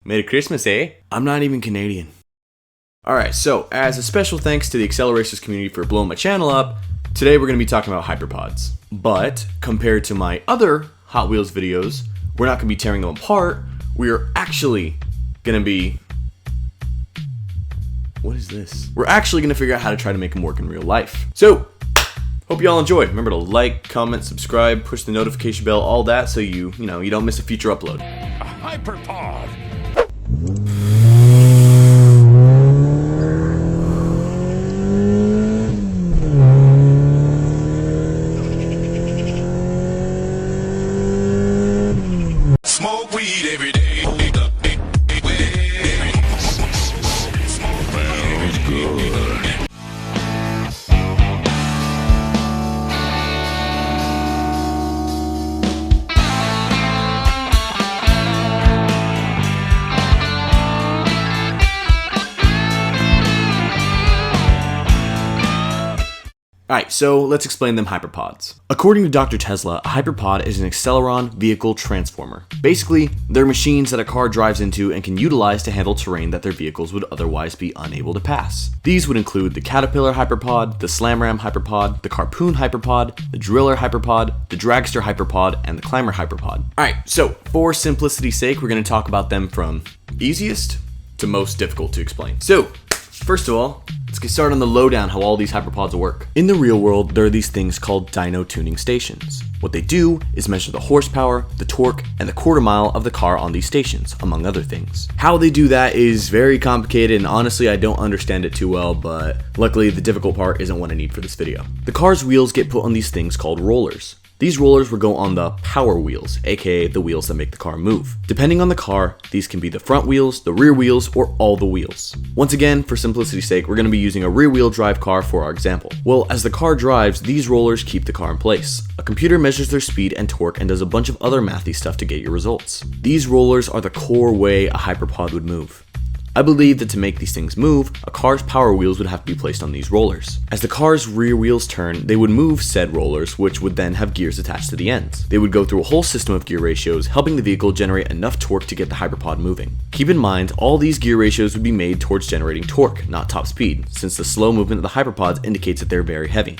Merry Christmas, eh? I'm not even Canadian. Alright, so as a special thanks to the ACCELERACERS community for blowing my channel up, today we're going to be talking about hyperpods. But compared to my other Hot Wheels videos, we're not going to be tearing them apart. We are actually going to be... What is this? We're actually going to figure out how to try to make them work in real life. So, hope you all enjoyed. Remember to like, comment, subscribe, push the notification bell, all that, so you don't miss a future upload. A hyperpod. Smoke weed every day. Smells good. Alright, so let's explain them hyperpods. According to Dr. Tesla, a hyperpod is an acceleron vehicle transformer. Basically, they're machines that a car drives into and can utilize to handle terrain that their vehicles would otherwise be unable to pass. These would include the Caterpillar hyperpod, the Slam Ram hyperpod, the Harpoon hyperpod, the Driller hyperpod, the Dragster hyperpod, and the Climber hyperpod. Alright, so for simplicity's sake, we're going to talk about them from easiest to most difficult to explain. So, first of all, let's get started on the lowdown how all these hyperpods work. In the real world, there are these things called dyno tuning stations. What they do is measure the horsepower, the torque, and the quarter mile of the car on these stations, among other things. How they do that is very complicated, and honestly I don't understand it too well, but luckily the difficult part isn't what I need for this video. The car's wheels get put on these things called rollers. These rollers will go on the power wheels, aka the wheels that make the car move. Depending on the car, these can be the front wheels, the rear wheels, or all the wheels. Once again, for simplicity's sake, we're going to be using a rear wheel drive car for our example. Well, as the car drives, these rollers keep the car in place. A computer measures their speed and torque and does a bunch of other mathy stuff to get your results. These rollers are the core way a hyperpod would move. I believe that to make these things move, a car's power wheels would have to be placed on these rollers. As the car's rear wheels turn, they would move said rollers, which would then have gears attached to the ends. They would go through a whole system of gear ratios, helping the vehicle generate enough torque to get the hyperpod moving. Keep in mind, all these gear ratios would be made towards generating torque, not top speed, since the slow movement of the hyperpods indicates that they're very heavy.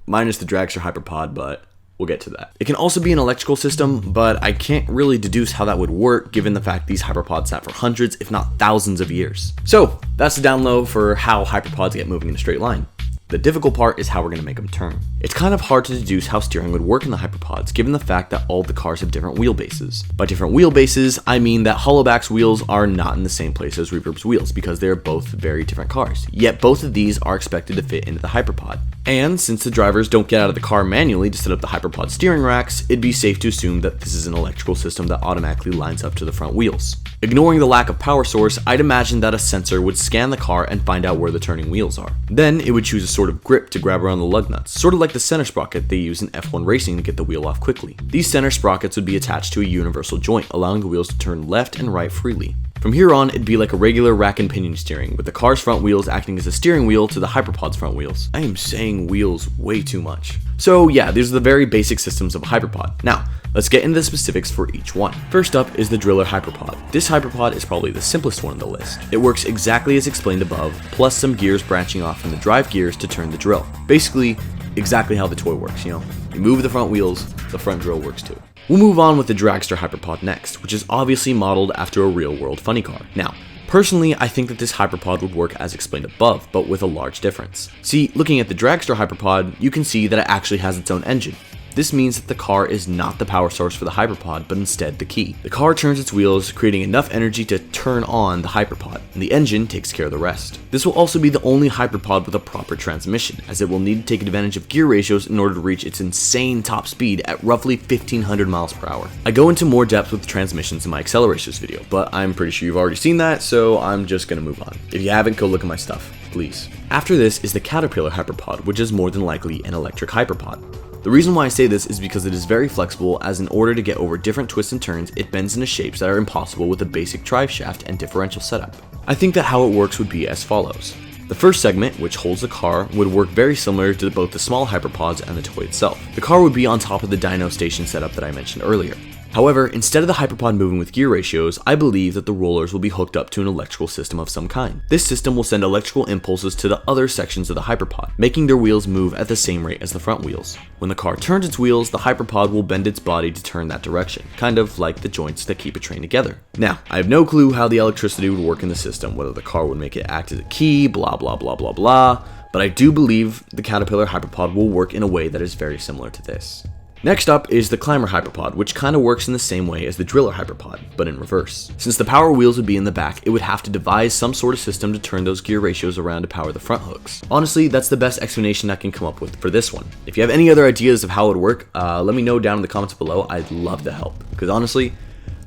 Minus the dragster hyperpod, but we'll get to that. It can also be an electrical system, but I can't really deduce how that would work given the fact these hyperpods sat for hundreds, if not thousands of years. So that's the down low for how hyperpods get moving in a straight line. The difficult part is how we're going to make them turn. It's kind of hard to deduce how steering would work in the hyperpods given the fact that all the cars have different wheelbases. By different wheelbases, I mean that Hollowback's wheels are not in the same place as Reverb's wheels because they are both very different cars, yet both of these are expected to fit into the hyperpod. And since the drivers don't get out of the car manually to set up the hyperpod steering racks, it'd be safe to assume that this is an electrical system that automatically lines up to the front wheels. Ignoring the lack of power source, I'd imagine that a sensor would scan the car and find out where the turning wheels are. Then it would choose a sort of grip to grab around the lug nuts, sort of like the center sprocket they use in F1 racing to get the wheel off quickly. These center sprockets would be attached to a universal joint, allowing the wheels to turn left and right freely. From here on, it'd be like a regular rack and pinion steering, with the car's front wheels acting as a steering wheel to the hyperpod's front wheels. I am saying wheels way too much. So yeah, these are the very basic systems of a hyperpod. Now, let's get into the specifics for each one. First up is the Driller hyperpod. This hyperpod is probably the simplest one on the list. It works exactly as explained above, plus some gears branching off from the drive gears to turn the drill. Basically, exactly how the toy works, You move the front wheels, the front drill works too. We'll move on with the Dragster hyperpod next, which is obviously modeled after a real-world funny car. Now, personally, I think that this hyperpod would work as explained above, but with a large difference. See, looking at the Dragster hyperpod, you can see that it actually has its own engine. This means that the car is not the power source for the hyperpod, but instead the key. The car turns its wheels, creating enough energy to turn on the hyperpod, and the engine takes care of the rest. This will also be the only hyperpod with a proper transmission, as it will need to take advantage of gear ratios in order to reach its insane top speed at roughly 1500 miles per hour. I go into more depth with the transmissions in my ACCELERACERS video, but I'm pretty sure you've already seen that, so I'm just gonna move on. If you haven't, go look at my stuff, please. After this is the Caterpillar hyperpod, which is more than likely an electric hyperpod. The reason why I say this is because it is very flexible, as in order to get over different twists and turns, it bends into shapes that are impossible with a basic drive shaft and differential setup. I think that how it works would be as follows. The first segment, which holds the car, would work very similar to both the small hyperpods and the toy itself. The car would be on top of the dyno station setup that I mentioned earlier. However, instead of the hyperpod moving with gear ratios, I believe that the rollers will be hooked up to an electrical system of some kind. This system will send electrical impulses to the other sections of the hyperpod, making their wheels move at the same rate as the front wheels. When the car turns its wheels, the hyperpod will bend its body to turn that direction, kind of like the joints that keep a train together. Now, I have no clue how the electricity would work in the system, whether the car would make it act as a key, blah blah blah blah blah, but I do believe the Caterpillar hyperpod will work in a way that is very similar to this. Next up is the Climber hyperpod, which kind of works in the same way as the Driller hyperpod, but in reverse. Since the power wheels would be in the back, it would have to devise some sort of system to turn those gear ratios around to power the front hooks. Honestly, that's the best explanation I can come up with for this one. If you have any other ideas of how it would work, let me know down in the comments below. I'd love to help, because honestly,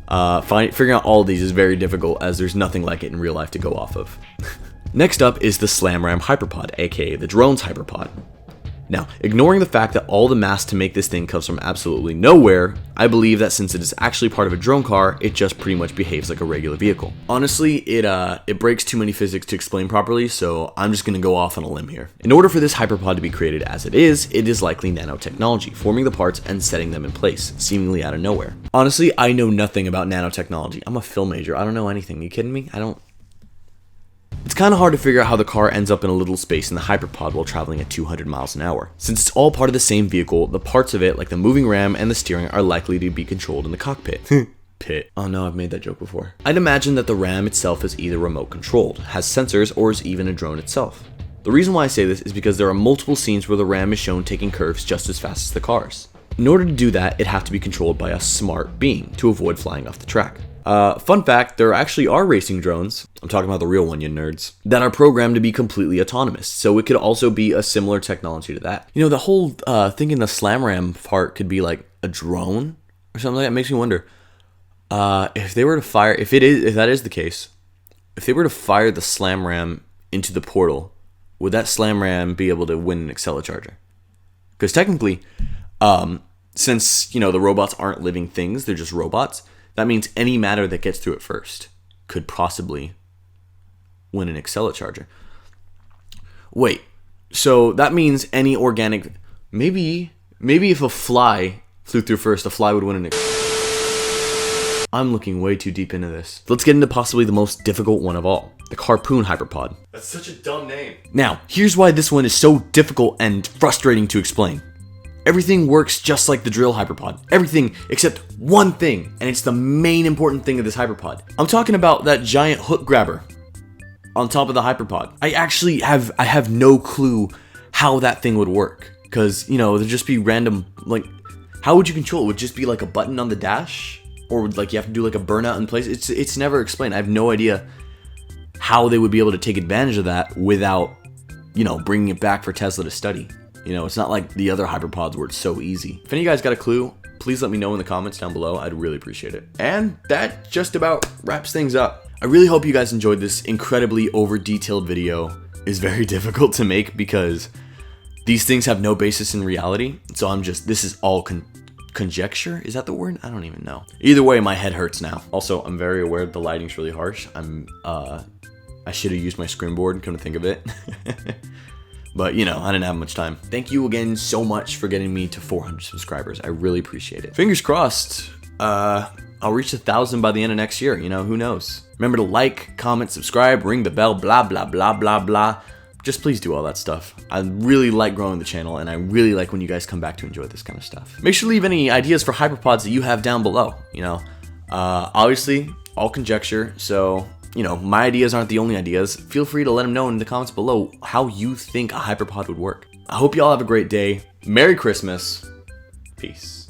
figuring out all of these is very difficult as there's nothing like it in real life to go off of. Next up is the Slam Ram hyperpod, aka the drone's hyperpod. Now, ignoring the fact that all the mass to make this thing comes from absolutely nowhere, I believe that since it is actually part of a drone car, it just pretty much behaves like a regular vehicle. Honestly, it breaks too many physics to explain properly, so I'm just gonna go off on a limb here. In order for this hyperpod to be created as it is likely nanotechnology, forming the parts and setting them in place, seemingly out of nowhere. Honestly, I know nothing about nanotechnology. I'm a film major, I don't know anything. You kidding me? It's kind of hard to figure out how the car ends up in a little space in the hyperpod while traveling at 200 miles an hour. Since it's all part of the same vehicle, the parts of it, like the moving ram and the steering, are likely to be controlled in the cockpit. Pit. Oh no, I've made that joke before. I'd imagine that the ram itself is either remote controlled, has sensors, or is even a drone itself. The reason why I say this is because there are multiple scenes where the ram is shown taking curves just as fast as the cars. In order to do that, it'd have to be controlled by a smart being to avoid flying off the track. Fun fact, there actually are racing drones, I'm talking about the real one, you nerds, that are programmed to be completely autonomous, so it could also be a similar technology to that. You know, the whole thinking the Slam Ram part could be like a drone or something like that makes me wonder, if they were to fire, if that is the case, if they were to fire the Slam Ram into the portal, would that Slam Ram be able to win an ACCELERACERS? Because technically, since, you know, the robots aren't living things, they're just robots, that means any matter that gets through it first could possibly win an ACCELERACERS. Wait, so that means any organic... Maybe if a fly flew through first, a fly would win an... I'm looking way too deep into this. Let's get into possibly the most difficult one of all. The Harpoon hyperpod. That's such a dumb name. Now, here's why this one is so difficult and frustrating to explain. Everything works just like the drill hyperpod. Everything except one thing, and it's the main important thing of this hyperpod. I'm talking about that giant hook grabber on top of the hyperpod. I have no clue how that thing would work. Because, you know, there'd just be random, like, how would you control it? Would it just be like a button on the dash? Or would, like, you have to do like a burnout in place? It's never explained. I have no idea how they would be able to take advantage of that without, you know, bringing it back for Tesla to study. You know, it's not like the other hyperpods where it's so easy. If any of you guys got a clue, please let me know in the comments down below. I'd really appreciate it. And that just about wraps things up. I really hope you guys enjoyed this incredibly over-detailed video. It's very difficult to make because these things have no basis in reality. So this is all conjecture? Is that the word? I don't even know. Either way, my head hurts now. Also, I'm very aware the lighting's really harsh. I should have used my screen-board, come to think of it. But, you know, I didn't have much time. Thank you again so much for getting me to 400 subscribers. I really appreciate it. Fingers crossed, I'll reach 1,000 by the end of next year. You know, who knows? Remember to like, comment, subscribe, ring the bell, blah, blah, blah, blah, blah. Just please do all that stuff. I really like growing the channel, and I really like when you guys come back to enjoy this kind of stuff. Make sure to leave any ideas for hyperpods that you have down below. You know, obviously, all conjecture, so... You know, my ideas aren't the only ideas. Feel free to let them know in the comments below how you think a hyperpod would work. I hope you all have a great day. Merry Christmas. Peace.